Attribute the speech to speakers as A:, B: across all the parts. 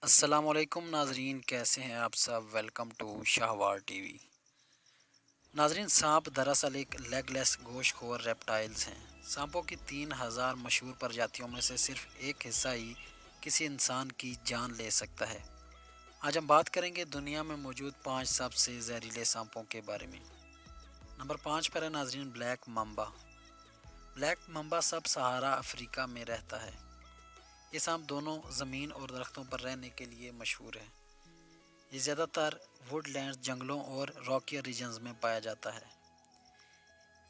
A: السلام علیکم ناظرین، کیسے ہیں آپ سب؟ ویلکم ٹو شاہوار ٹی وی۔ ناظرین، سانپ دراصل ایک لیگ لیس گوشت خور ریپٹائلز ہیں۔ سانپوں کی 3000 مشہور پرجاتیوں میں سے صرف ایک حصہ ہی کسی انسان کی جان لے سکتا ہے۔ آج ہم بات کریں گے دنیا میں موجود 5 سب سے زہریلے سانپوں کے بارے میں۔ نمبر 5 پر ہے ناظرین بلیک ممبا۔ بلیک ممبا سب سہارا افریقہ میں رہتا ہے۔ یہ سانپ دونوں زمین اور درختوں پر رہنے کے لیے مشہور ہے۔ یہ زیادہ تر ووڈ لینڈ، جنگلوں اور راکی ریجنز میں پایا جاتا ہے۔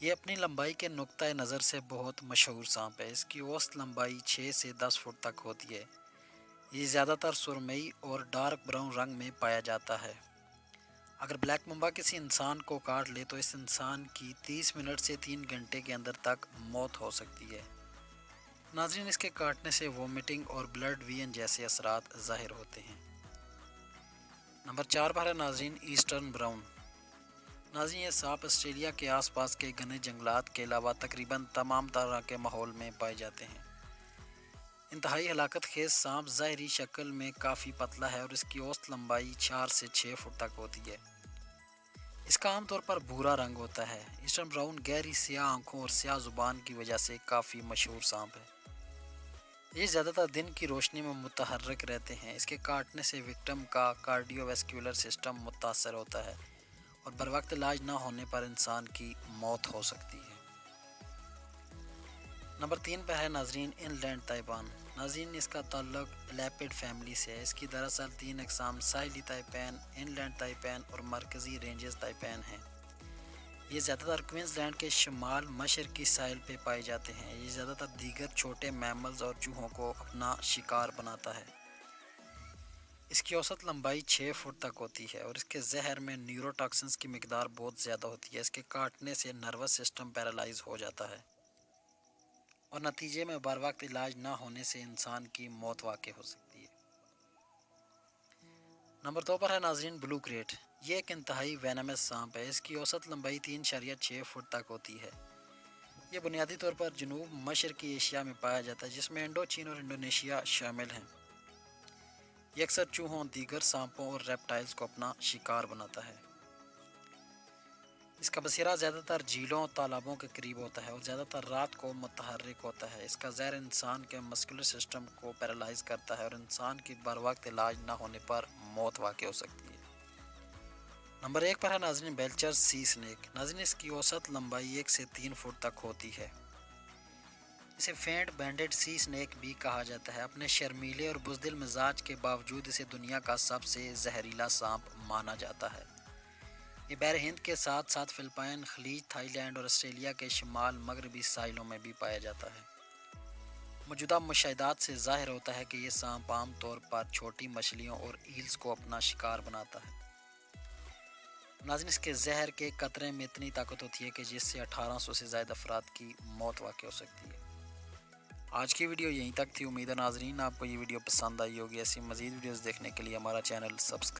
A: یہ اپنی لمبائی کے نقطۂ نظر سے بہت مشہور سانپ ہے۔ اس کی اوسط لمبائی 6 سے 10 فٹ تک ہوتی ہے۔ یہ زیادہ تر سرمئی اور ڈارک براؤن رنگ میں پایا جاتا ہے۔ اگر بلیک ممبا کسی انسان کو کاٹ لے تو اس انسان کی 30 منٹ سے 3 گھنٹے کے اندر تک موت ہو سکتی ہے۔ ناظرین، اس کے کاٹنے سے وومٹنگ اور بلڈ وین جیسے اثرات ظاہر ہوتے ہیں۔ نمبر 4 پر ہے ناظرین ایسٹرن براؤن۔ ناظرین، یہ سانپ آسٹریلیا کے آس پاس کے گھنے جنگلات کے علاوہ تقریباً تمام طرح کے ماحول میں پائے جاتے ہیں۔ انتہائی ہلاکت خیز سانپ ظاہری شکل میں کافی پتلا ہے اور اس کی اوسط لمبائی 4 سے 6 فٹ تک ہوتی ہے۔ اس کا عام طور پر بھورا رنگ ہوتا ہے۔ ایسٹرن براؤن گہری سیاہ آنکھوں اور سیاہ زبان کی وجہ سے کافی مشہور سانپ ہے۔ یہ زیادہ تر دن کی روشنی میں متحرک رہتے ہیں۔ اس کے کاٹنے سے وکٹم کا کارڈیو ویسکولر سسٹم متاثر ہوتا ہے اور بروقت علاج نہ ہونے پر انسان کی موت ہو سکتی ہے۔ نمبر 3 پر ہے ناظرین ان لینڈ تائپان۔ ناظرین، اس کا تعلق لیپڈ فیملی سے ہے۔ اس کی دراصل 3 اقسام ساحلی تائپین، ان لینڈ تائپین اور مرکزی رینجز تائپین ہیں۔ یہ زیادہ تر کوئنز لینڈ کے شمال مشرقی ساحل پہ پائے جاتے ہیں۔ یہ زیادہ تر دیگر چھوٹے میملز اور چوہوں کو اپنا شکار بناتا ہے۔ اس کی اوسط لمبائی 6 فٹ تک ہوتی ہے اور اس کے زہر میں نیورو ٹاکسنز کی مقدار بہت زیادہ ہوتی ہے۔ اس کے کاٹنے سے نروس سسٹم پیرالائز ہو جاتا ہے اور نتیجے میں بروقت علاج نہ ہونے سے انسان کی موت واقع ہو سکتی ہے۔ نمبر 2 پر ہے ناظرین بلو کریٹ۔ یہ ایک انتہائی وینمس سانپ ہے۔ اس کی اوسط لمبائی 3.6 فٹ تک ہوتی ہے۔ یہ بنیادی طور پر جنوب مشرقی ایشیا میں پایا جاتا ہے، جس میں انڈو چین اور انڈونیشیا شامل ہیں۔ یہ اکثر چوہوں، دیگر سانپوں اور ریپٹائلز کو اپنا شکار بناتا ہے۔ اس کا بسیرا زیادہ تر جھیلوں اور تالابوں کے قریب ہوتا ہے اور زیادہ تر رات کو متحرک ہوتا ہے۔ اس کا زہر انسان کے مسکولر سسٹم کو پیرالائز کرتا ہے اور انسان کی بروقت علاج نہ ہونے پر موت واقع ہو سکتی ہے۔ نمبر 1 پر ہے ناظرین بیلچر سی سنیک۔ ناظرین، اس کی اوسط لمبائی 1 سے 3 فٹ تک ہوتی ہے۔ اسے فینٹ بینڈڈ سی سنیک بھی کہا جاتا ہے۔ اپنے شرمیلے اور بزدل مزاج کے باوجود اسے دنیا کا سب سے زہریلا سانپ مانا جاتا ہے۔ یہ بحر ہند کے ساتھ ساتھ فلپائن، خلیج، تھائی لینڈ اور آسٹریلیا کے شمال مغربی ساحلوں میں بھی پایا جاتا ہے۔ موجودہ مشاہدات سے ظاہر ہوتا ہے کہ یہ سانپ عام طور پر چھوٹی مچھلیوں اور ایلز کو اپنا شکار بناتا ہے۔ ناظرین، اس کے زہر کے قطرے میں اتنی طاقت ہوتی ہے کہ جس سے 1800 سے زائد افراد کی موت واقع ہو سکتی ہے۔ آج کی ویڈیو یہیں تک تھی۔ امید ہے ناظرین آپ کو یہ ویڈیو پسند آئی ہوگی۔ ایسی مزید ویڈیوز دیکھنے کے لیے ہمارا چینل سبسکرائب